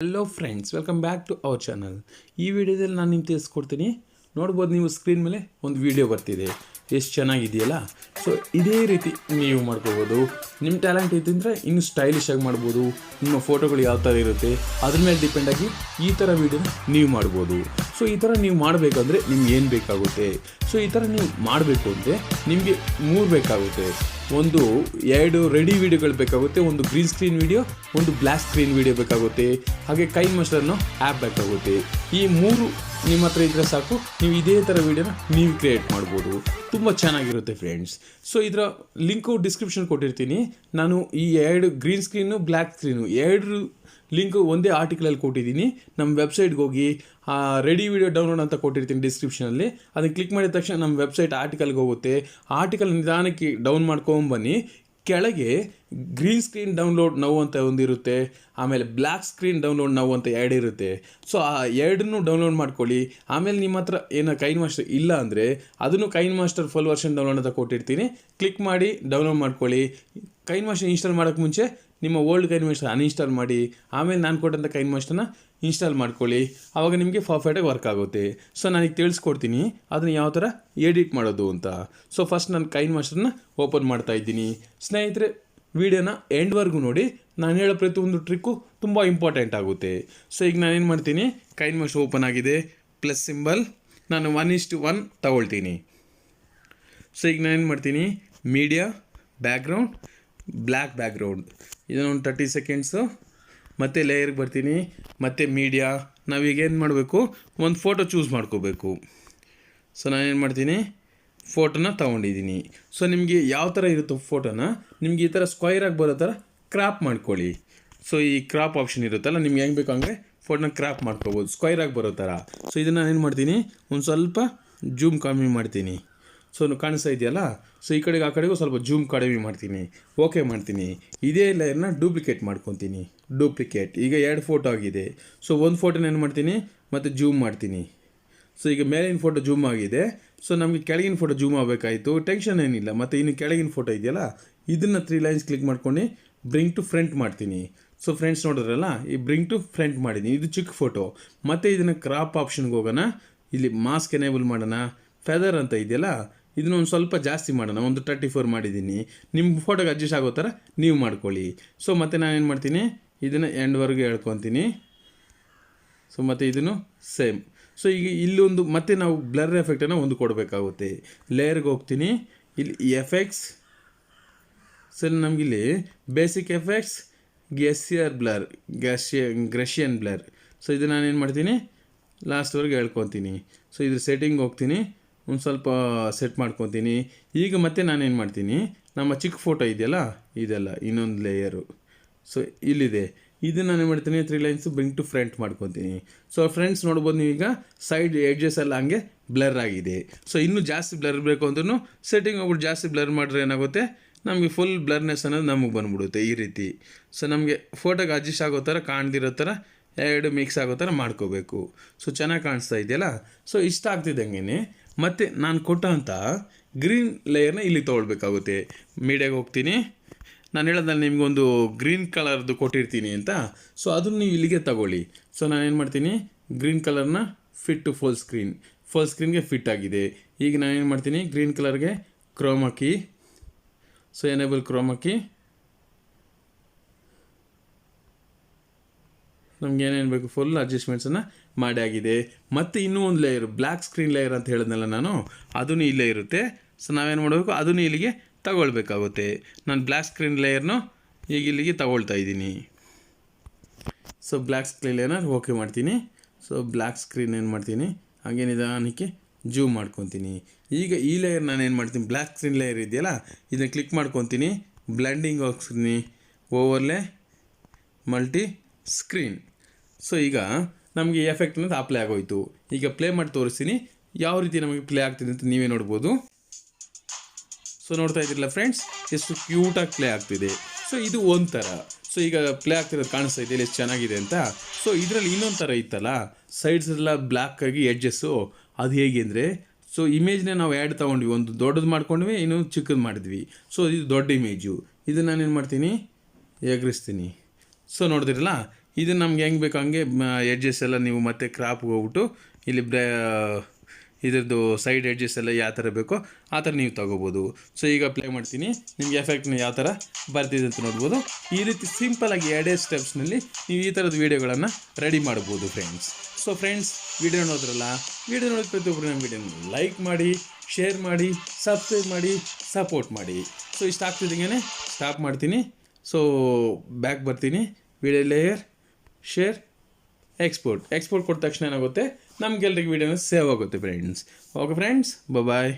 Hello friends, welcome back to our channel. ಈ ವಿಡಿಯೋದಲ್ಲಿ ನಾನು ನಿಮ್ಗೆ ತಿಳಿಸ್ಕೊಡ್ತೀನಿ. ನೋಡ್ಬೋದು, ನೀವು ಸ್ಕ್ರೀನ್ ಮೇಲೆ ಒಂದು ವಿಡಿಯೋ ಬರ್ತಿದೆ. ಎಷ್ಟು ಚೆನ್ನಾಗಿದೆಯಲ್ಲ. ಸೊ ಇದೇ ರೀತಿ ನೀವು ಮಾಡ್ಕೋಬೋದು. ನಿಮ್ಮ ಟ್ಯಾಲೆಂಟ್ ಇದ್ದರೆ ಇನ್ನೂ ಸ್ಟೈಲಿಶಾಗಿ ಮಾಡ್ಬೋದು. ನಿಮ್ಮ ಫೋಟೋಗಳು ಯಾವ ಥರ ಇರುತ್ತೆ ಅದ್ರ ಮೇಲೆ ಡಿಪೆಂಡಾಗಿ ಈ ಥರ ವೀಡಿಯೋನ ನೀವು ಮಾಡ್ಬೋದು. ಸೊ ಈ ಥರ ನೀವು ಮಾಡಬೇಕಂದ್ರೆ ನಿಮ್ಗೆ ಏನು ಬೇಕಾಗುತ್ತೆ? ಸೊ ಈ ಥರ ನೀವು ಮಾಡಬೇಕು ಅಂದರೆ ನಿಮಗೆ 3 ಬೇಕಾಗುತ್ತೆ. ಒಂದು 2 ರೆಡಿ ವೀಡಿಯೋಗಳು ಬೇಕಾಗುತ್ತೆ, ಒಂದು ಗ್ರೀನ್ ಸ್ಕ್ರೀನ್ ವೀಡಿಯೋ, ಒಂದು ಬ್ಲ್ಯಾಕ್ ಸ್ಕ್ರೀನ್ ವೀಡಿಯೋ ಬೇಕಾಗುತ್ತೆ, ಹಾಗೆ ಕೈನ್ಮಾಸ್ಟರ್ ಅನ್ನೋ ಆ್ಯಪ್ ಬೇಕಾಗುತ್ತೆ. ಈ 3 ನಿಮ್ಮ ಹತ್ರ ಇದ್ದರೆ ಸಾಕು, ನೀವು ಇದೇ ಥರ ವೀಡಿಯೋನ ನೀವು ಕ್ರಿಯೇಟ್ ಮಾಡ್ಬೋದು. ತುಂಬ ಚೆನ್ನಾಗಿರುತ್ತೆ ಫ್ರೆಂಡ್ಸ್. ಸೊ ಇದರ ಲಿಂಕು ಡಿಸ್ಕ್ರಿಪ್ಷನ್ ಕೊಟ್ಟಿರ್ತೀನಿ. ನಾನು ಈ 2 green screen black screen 2 link ಒಂದೇ ಆರ್ಟಿಕಲಲ್ಲಿ ಕೊಟ್ಟಿದ್ದೀನಿ. ನಮ್ಮ ವೆಬ್ಸೈಟ್ಗೆ ಹೋಗಿ ರೆಡಿ ವಿಡಿಯೋ ಡೌನ್ಲೋಡ್ ಅಂತ ಕೊಟ್ಟಿರ್ತೀನಿ ಡಿಸ್ಕ್ರಿಪ್ಷನಲ್ಲಿ. ಅದನ್ನು ಕ್ಲಿಕ್ ಮಾಡಿದ ತಕ್ಷಣ ನಮ್ಮ ವೆಬ್ಸೈಟ್ ಆರ್ಟಿಕಲ್ಗೆ ಹೋಗುತ್ತೆ. ಆರ್ಟಿಕಲ್ ನಿಧಾನಕ್ಕೆ ಡೌನ್ ಮಾಡ್ಕೊಂಬನ್ನಿ. ಕೆಳಗೆ ಗ್ರೀನ್ ಸ್ಕ್ರೀನ್ ಡೌನ್ಲೋಡ್ ನೌ ಅಂತ ಒಂದಿರುತ್ತೆ, ಆಮೇಲೆ ಬ್ಲ್ಯಾಕ್ ಸ್ಕ್ರೀನ್ ಡೌನ್ಲೋಡ್ ನೌ ಅಂತ 2 ಇರುತ್ತೆ. ಸೊ ಆ 2 ಡೌನ್ಲೋಡ್ ಮಾಡ್ಕೊಳ್ಳಿ. ಆಮೇಲೆ ನಿಮ್ಮ ಹತ್ರ ಏನೋ ಕೈನ್ಮಾಸ್ಟರ್ ಇಲ್ಲ ಅಂದರೆ ಅದನ್ನು ಕೈನ್ಮಾಸ್ಟರ್ ಫುಲ್ ವರ್ಷನ್ ಡೌನ್ಲೋಡ್ ಅಂತ ಕೊಟ್ಟಿರ್ತೀನಿ. ಕ್ಲಿಕ್ ಮಾಡಿ ಡೌನ್ಲೋಡ್ ಮಾಡ್ಕೊಳ್ಳಿ. ಕೈನ್ಮಾಸ್ಟರ್ ಇನ್ಸ್ಟಾಲ್ ಮಾಡೋಕ್ಕೆ ಮುಂಚೆ ನಿಮ್ಮ ಓಲ್ಡ್ ಕೈನ್ಮಾಸ್ಟರ್ ಅನ್ಇನ್ಸ್ಟಾಲ್ ಮಾಡಿ, ಆಮೇಲೆ ನಾನು ಕೊಟ್ಟಂಥ ಕೈನ್ಮಾಸ್ಟರ್ನ ಇನ್ಸ್ಟಾಲ್ ಮಾಡ್ಕೊಳ್ಳಿ. ಆವಾಗ ನಿಮಗೆ ಪರ್ಫೆಕ್ಟಾಗಿ ವರ್ಕ್ ಆಗುತ್ತೆ. ಸೊ ನಾನೀಗ ತಿಳಿಸ್ಕೊಡ್ತೀನಿ ಅದನ್ನು ಯಾವ ಥರ ಎಡಿಟ್ ಮಾಡೋದು ಅಂತ. ಸೊ ಫಸ್ಟ್ ನಾನು ಕೈನ್ಮಾಸ್ಟರ್ನ ಓಪನ್ ಮಾಡ್ತಾ ಇದ್ದೀನಿ. ಸ್ನೇಹಿತರೆ, ವಿಡಿಯೋನ ಎಂಡ್ವರೆಗೂ ನೋಡಿ. ನಾನು ಹೇಳೋ ಪ್ರತಿಯೊಂದು ಟ್ರಿಕ್ಕು ತುಂಬ ಇಂಪಾರ್ಟೆಂಟ್ ಆಗುತ್ತೆ. ಸೊ ಈಗ ನಾನೇನು ಮಾಡ್ತೀನಿ, ಕೈನ್ಮಾಸ್ಟರ್ ಓಪನ್ ಆಗಿದೆ, ಪ್ಲಸ್ ಸಿಂಬಲ್, ನಾನು 1:1 ತಗೊಳ್ತೀನಿ. ಸೊ ಈಗ ನಾನೇನು ಮಾಡ್ತೀನಿ, ಮೀಡಿಯಾ ಬ್ಯಾಕ್ಗ್ರೌಂಡ್, ಬ್ಲ್ಯಾಕ್ ಬ್ಯಾಕ್ಗ್ರೌಂಡ್, ಇದನ್ನೊಂದು 30 ಸೆಕೆಂಡ್ಸು. ಮತ್ತು ಲೇಯರ್ಗೆ ಬರ್ತೀನಿ, ಮತ್ತು ಮೀಡಿಯಾ. ನಾವೀಗ ಏನು ಮಾಡಬೇಕು, ಒಂದು ಫೋಟೋ ಚೂಸ್ ಮಾಡ್ಕೋಬೇಕು. ಸೊ ನಾನೇನು ಮಾಡ್ತೀನಿ, ಫೋಟೋನ ತೊಗೊಂಡಿದ್ದೀನಿ. ಸೊ ನಿಮಗೆ ಯಾವ ಥರ ಇರುತ್ತೋ ಫೋಟೋನ ನಿಮ್ಗೆ ಈ ಥರ ಸ್ಕ್ವೈರಾಗಿ ಬರೋ ಥರ ಕ್ರಾಪ್ ಮಾಡ್ಕೊಳ್ಳಿ. ಸೊ ಈ ಕ್ರಾಪ್ ಆಪ್ಷನ್ ಇರುತ್ತಲ್ಲ, ನಿಮ್ಗೆ ಹೆಂಗೆ ಬೇಕು ಹಂಗೆ ಫೋಟೋನ ಕ್ರಾಪ್ ಮಾಡ್ಕೋಬೋದು ಸ್ಕ್ವೈರಾಗಿ ಬರೋ ಥರ. ಸೊ ಇದನ್ನು ನಾನೇನು ಮಾಡ್ತೀನಿ, ಒಂದು ಸ್ವಲ್ಪ ಜೂಮ್ ಕಮ್ಮಿ ಮಾಡ್ತೀನಿ. ಸೊ ಕಾಣಿಸ್ತಾ ಇದೆಯಲ್ಲ. ಸೊ ಈ ಕಡೆಗೆ ಆ ಕಡೆಗೂ ಸ್ವಲ್ಪ ಜೂಮ್ ಕಡಿಮೆ ಮಾಡ್ತೀನಿ, ಓಕೆ ಮಾಡ್ತೀನಿ. ಇದೇ ಲೇಯರ್ನ ಡೂಪ್ಲಿಕೇಟ್ ಮಾಡ್ಕೊತೀನಿ. ಡೂಪ್ಲಿಕೇಟ್ ಈಗ 2 ಫೋಟೋ ಆಗಿದೆ. ಸೊ ಒಂದು ಫೋಟೋನ ಏನು ಮಾಡ್ತೀನಿ, ಮತ್ತು ಜೂಮ್ ಮಾಡ್ತೀನಿ. ಸೊ ಈಗ ಮೇಲಿನ ಫೋಟೋ ಜೂಮ್ ಆಗಿದೆ. ಸೊ ನಮಗೆ ಕೆಳಗಿನ ಫೋಟೋ ಜೂಮ್ ಆಗಬೇಕಾಯಿತು, ಟೆನ್ಷನ್ ಏನಿಲ್ಲ. ಮತ್ತು ಇನ್ನು ಕೆಳಗಿನ ಫೋಟೋ ಇದೆಯಲ್ಲ, ಇದನ್ನು 3 ಲೈನ್ಸ್ ಕ್ಲಿಕ್ ಮಾಡ್ಕೊಂಡು ಬ್ರಿಂಗ್ ಟು ಫ್ರಂಟ್ ಮಾಡ್ತೀನಿ. ಸೊ ಫ್ರೆಂಡ್ಸ್ ನೋಡಿದ್ರಲ್ಲ, ಈ ಬ್ರಿಂಗ್ ಟು ಫ್ರಂಟ್ ಮಾಡಿದ್ದೀನಿ. ಇದು ಚಿಕ್ಕ ಫೋಟೋ. ಮತ್ತು ಇದನ್ನು ಕ್ರಾಪ್ ಆಪ್ಷನ್ಗೆ ಹೋಗೋಣ. ಇಲ್ಲಿ ಮಾಸ್ಕ್ ಎನೇಬಲ್ ಮಾಡೋಣ. ಫೆದರ್ ಅಂತ ಇದೆಯಲ್ಲ, ಇದನ್ನ ಒಂದು ಸ್ವಲ್ಪ ಜಾಸ್ತಿ ಮಾಡೋಣ. ಒಂದು 34 ಮಾಡಿದ್ದೀನಿ. ನಿಮ್ಮ ಫೋಟೋಗೆ ಅಡ್ಜಸ್ಟ್ ಆಗೋ ಥರ ನೀವು ಮಾಡ್ಕೊಳ್ಳಿ. ಸೊ ಮತ್ತು ನಾನೇನು ಮಾಡ್ತೀನಿ, ಇದನ್ನು ಎಂಡ್ವರೆಗೆ ಹೇಳ್ಕೊತೀನಿ. ಸೊ ಮತ್ತು ಇದನ್ನು ಸೇಮ್. ಸೊ ಈಗ ಇಲ್ಲೊಂದು ಮತ್ತೆ ನಾವು ಬ್ಲರ್ ಎಫೆಕ್ಟನ್ನು ಒಂದು ಕೊಡಬೇಕಾಗುತ್ತೆ. ಲೇಯರ್ಗೆ ಹೋಗ್ತೀನಿ, ಇಲ್ಲಿ ಎಫೆಕ್ಟ್ಸ್. ಸೊ ನಮಗಿಲ್ಲಿ basic effects, Gaussian blur, Gaussian blur. So ಇದು ನಾನೇನು ಮಾಡ್ತೀನಿ, ಲಾಸ್ಟ್ವರೆಗೆ ಹೇಳ್ಕೊತೀನಿ. ಸೊ ಇದ್ರ ಸೆಟ್ಟಿಂಗ್ ಹೋಗ್ತೀನಿ, ಒಂದು ಸ್ವಲ್ಪ ಸೆಟ್ ಮಾಡ್ಕೊತೀನಿ. ಈಗ ಮತ್ತೆ ನಾನೇನು ಮಾಡ್ತೀನಿ, ನಮ್ಮ ಚಿಕ್ಕ ಫೋಟೋ ಇದೆಯಲ್ಲ, ಇದೆಲ್ಲ ಇನ್ನೊಂದು ಲೇಯರು. ಸೊ ಇಲ್ಲಿದೆ, ಇದನ್ನು ನಾನೇನು ಮಾಡ್ತೀನಿ, 3 ಲೈನ್ಸು ಬ್ರಿಂಗ್ ಟು ಫ್ರಂಟ್ ಮಾಡ್ಕೊತೀನಿ. ಸೊ ಫ್ರೆಂಡ್ಸ್ ನೋಡ್ಬೋದು, ನೀವೀಗ ಸೈಡ್ ಎಡ್ಜಸ್ ಎಲ್ಲ ಹಂಗೆ ಬ್ಲರ್ ಆಗಿದೆ. ಸೊ ಇನ್ನೂ ಜಾಸ್ತಿ ಬ್ಲರ್ ಬೇಕು ಅಂದ್ರೂ ಸೆಟ್ಟಿಂಗ್ ಹೋಗ್ಬಿಟ್ಟು ಜಾಸ್ತಿ ಬ್ಲರ್ ಮಾಡಿದ್ರೆ ಏನಾಗುತ್ತೆ, ನಮಗೆ ಫುಲ್ ಬ್ಲರ್ನೆಸ್ ಅನ್ನೋದು ನಮಗೆ ಬಂದ್ಬಿಡುತ್ತೆ ಈ ರೀತಿ. ಸೊ ನಮಗೆ ಫೋಟೋಗೆ ಅಡ್ಜಸ್ಟ್ ಆಗೋ ಥರ, ಕಾಣ್ದಿರೋ ಥರ 2 ಮಿಕ್ಸ್ ಆಗೋ ಥರ ಮಾಡ್ಕೋಬೇಕು. ಸೊ ಚೆನ್ನಾಗಿ ಕಾಣಿಸ್ತಾ ಇದೆಯಲ್ಲ. ಸೊ ಇಷ್ಟ ಆಗ್ತಿದ್ದಂಗೆ ಮತ್ತು ನಾನು ಕೊಟ್ಟಂಥ ಗ್ರೀನ್ ಲೇಯರ್ನ ಇಲ್ಲಿ ತೊಗೊಳ್ಬೇಕಾಗುತ್ತೆ. ಮೀಡಿಯಾಗೆ ಹೋಗ್ತೀನಿ. ನಾನು ಹೇಳೋದ್ರಲ್ಲಿ ನಿಮಗೊಂದು ಗ್ರೀನ್ ಕಲರ್ದು ಕೊಟ್ಟಿರ್ತೀನಿ ಅಂತ. ಸೊ ಅದನ್ನು ನೀವು ಇಲ್ಲಿಗೆ ತಗೊಳ್ಳಿ. ಸೊ ನಾನೇನು ಮಾಡ್ತೀನಿ, ಗ್ರೀನ್ ಕಲರ್ನ ಫಿಟ್ ಟು ಫುಲ್ ಸ್ಕ್ರೀನ್ಗೆ ಫಿಟ್ ಆಗಿದೆ. ಈಗ ನಾನೇನು ಮಾಡ್ತೀನಿ, ಗ್ರೀನ್ ಕಲರ್ಗೆ chroma key. So enable chroma key. ನಮ್ಗೆ ಏನೇನು ಬೇಕು ಫುಲ್ ಅಡ್ಜಸ್ಟ್ಮೆಂಟ್ಸನ್ನು ಮಾಡಿ ಆಗಿದೆ. ಮತ್ತು ಇನ್ನೂ ಒಂದು ಲೇಯರ್, ಬ್ಲ್ಯಾಕ್ ಸ್ಕ್ರೀನ್ ಲೇಯರ್ ಅಂತ ಹೇಳಿದ್ನಲ್ಲ ನಾನು, ಅದೂ ಇಲ್ಲೇ ಇರುತ್ತೆ. ಸೊ ನಾವೇನು ಮಾಡಬೇಕು, ಅದೂ ಇಲ್ಲಿಗೆ ತಗೊಳ್ಬೇಕಾಗುತ್ತೆ. ನಾನು ಬ್ಲ್ಯಾಕ್ ಸ್ಕ್ರೀನ್ ಲೇಯರ್ನು ಈಗ ಇಲ್ಲಿಗೆ ತಗೊಳ್ತಾ ಇದ್ದೀನಿ. ಸೊ ಬ್ಲ್ಯಾಕ್ ಸ್ಕ್ರೀನ್ ಲೇಯರ್ನ ಓಕೆ ಮಾಡ್ತೀನಿ. ಸೊ ಬ್ಲ್ಯಾಕ್ ಸ್ಕ್ರೀನ್ ಏನು ಮಾಡ್ತೀನಿ, ಹಾಗೆ ನಿಧಾನಕ್ಕೆ ಜೂಮ್ ಮಾಡ್ಕೊತೀನಿ. ಈಗ ಈ ಲೇಯರ್ ನಾನು ಏನು ಮಾಡ್ತೀನಿ, ಬ್ಲ್ಯಾಕ್ ಸ್ಕ್ರೀನ್ ಲೇಯರ್ ಇದೆಯಲ್ಲ, ಇದನ್ನು ಕ್ಲಿಕ್ ಮಾಡ್ಕೊತೀನಿ. ಬ್ಲೆಂಡಿಂಗ್ ಹೋಗ್ತೀನಿ, ಓವರ್ಲೆ ಮಲ್ಟಿ ಸ್ಕ್ರೀನ್. ಸೊ ಈಗ ನಮಗೆ ಎಫೆಕ್ಟ್ ಅನ್ನೋದು ಅಪ್ಲೈ ಆಗೋಯ್ತು. ಈಗ ಪ್ಲೇ ಮಾಡಿ ತೋರಿಸ್ತೀನಿ ಯಾವ ರೀತಿ ನಮಗೆ ಪ್ಲೇ ಆಗ್ತಿದೆ ಅಂತ ನೀವೇ ನೋಡ್ಬೋದು. ಸೊ ನೋಡ್ತಾ ಇದ್ದೀರಲ್ಲ ಫ್ರೆಂಡ್ಸ್, ಎಷ್ಟು ಕ್ಯೂಟಾಗಿ ಪ್ಲೇ ಆಗ್ತಿದೆ. ಸೊ ಇದು ಒಂಥರ. ಸೊ ಈಗ ಪ್ಲೇ ಆಗ್ತಿರೋದು ಕಾಣಿಸ್ತಾ ಇದೆಯಲ್ಲ ಎಷ್ಟು ಚೆನ್ನಾಗಿದೆ ಅಂತ. ಸೊ ಇದರಲ್ಲಿ ಇನ್ನೊಂದು ಥರ ಇತ್ತಲ್ಲ, ಸೈಡ್ಸ್ ಎಲ್ಲ ಬ್ಲ್ಯಾಕ್ ಆಗಿ ಎಡ್ಜಸ್ಸು. ಅದು ಹೇಗೆ ಅಂದರೆ, ಸೊ ಇಮೇಜ್ನೇ ನಾವು ಆ್ಯಡ್ ತೊಗೊಂಡ್ವಿ, ಒಂದು ದೊಡ್ಡದು ಮಾಡ್ಕೊಂಡ್ವಿ, ಇನ್ನೊಂದು ಚಿಕ್ಕದು ಮಾಡಿದ್ವಿ. ಸೊ ಇದು ದೊಡ್ಡ ಇಮೇಜು. ಇದನ್ನು ನಾನೇನು ಮಾಡ್ತೀನಿ, ಎಗರಿಸ್ತೀನಿ. ಸೊ ನೋಡಿದ್ರಲ್ಲ, ಇದು ನಮ್ಗೆ ಹೆಂಗೆ ಬೇಕು ಹಂಗೆ ಎಡ್ಜಸ್ ಎಲ್ಲ ನೀವು ಮತ್ತೆ ಕ್ರಾಪ್ಗೆ ಹೋಗ್ಬಿಟ್ಟು ಇಲ್ಲಿ ಇದ್ರದ್ದು ಸೈಡ್ ಎಡ್ಜಸ್ ಎಲ್ಲ ಯಾವ ಥರ ಬೇಕೋ ಆ ಥರ ನೀವು ತೊಗೋಬೋದು. ಸೊ ಈಗ ಅಪ್ಲೈ ಮಾಡ್ತೀನಿ, ನಿಮಗೆ ಎಫೆಕ್ಟ್ನ ಯಾವ ಥರ ಬರ್ತಿದೆ ಅಂತ ನೋಡ್ಬೋದು. ಈ ರೀತಿ ಸಿಂಪಲಾಗಿ 2 ಸ್ಟೆಪ್ಸ್ನಲ್ಲಿ ನೀವು ಈ ಥರದ ವೀಡಿಯೋಗಳನ್ನು ರೆಡಿ ಮಾಡ್ಬೋದು ಫ್ರೆಂಡ್ಸ್. ಸೊ ಫ್ರೆಂಡ್ಸ್, ವಿಡಿಯೋ ನೋಡಿದ್ರಲ್ಲ, ವಿಡಿಯೋ ನೋಡಿದ ಪ್ರತಿಯೊಬ್ಬರು ನಮ್ಮ ವಿಡಿಯೋನ ಲೈಕ್ ಮಾಡಿ, ಶೇರ್ ಮಾಡಿ, ಸಬ್ಸ್ಕ್ರೈಬ್ ಮಾಡಿ, ಸಪೋರ್ಟ್ ಮಾಡಿ. ಸೊ ಇಷ್ಟ ಆಗ್ತಿದ್ದಂಗೆ ಸ್ಟಾಪ್ ಮಾಡ್ತೀನಿ. ಸೊ ಬ್ಯಾಕ್ ಬರ್ತೀನಿ. ವಿಡಿಯೋ ಲೇಯರ್, ಶೇರ್, ಎಕ್ಸ್ಪೋರ್ಟ್ ಕೊಟ್ಟ ತಕ್ಷಣ ಏನಾಗುತ್ತೆ, ನಮಗೆಲ್ರಿಗೆ ವೀಡಿಯೋನ ಸೇವ್ ಆಗುತ್ತೆ ಫ್ರೆಂಡ್ಸ್. ಓಕೆ ಫ್ರೆಂಡ್ಸ್, ಬಾಯ್.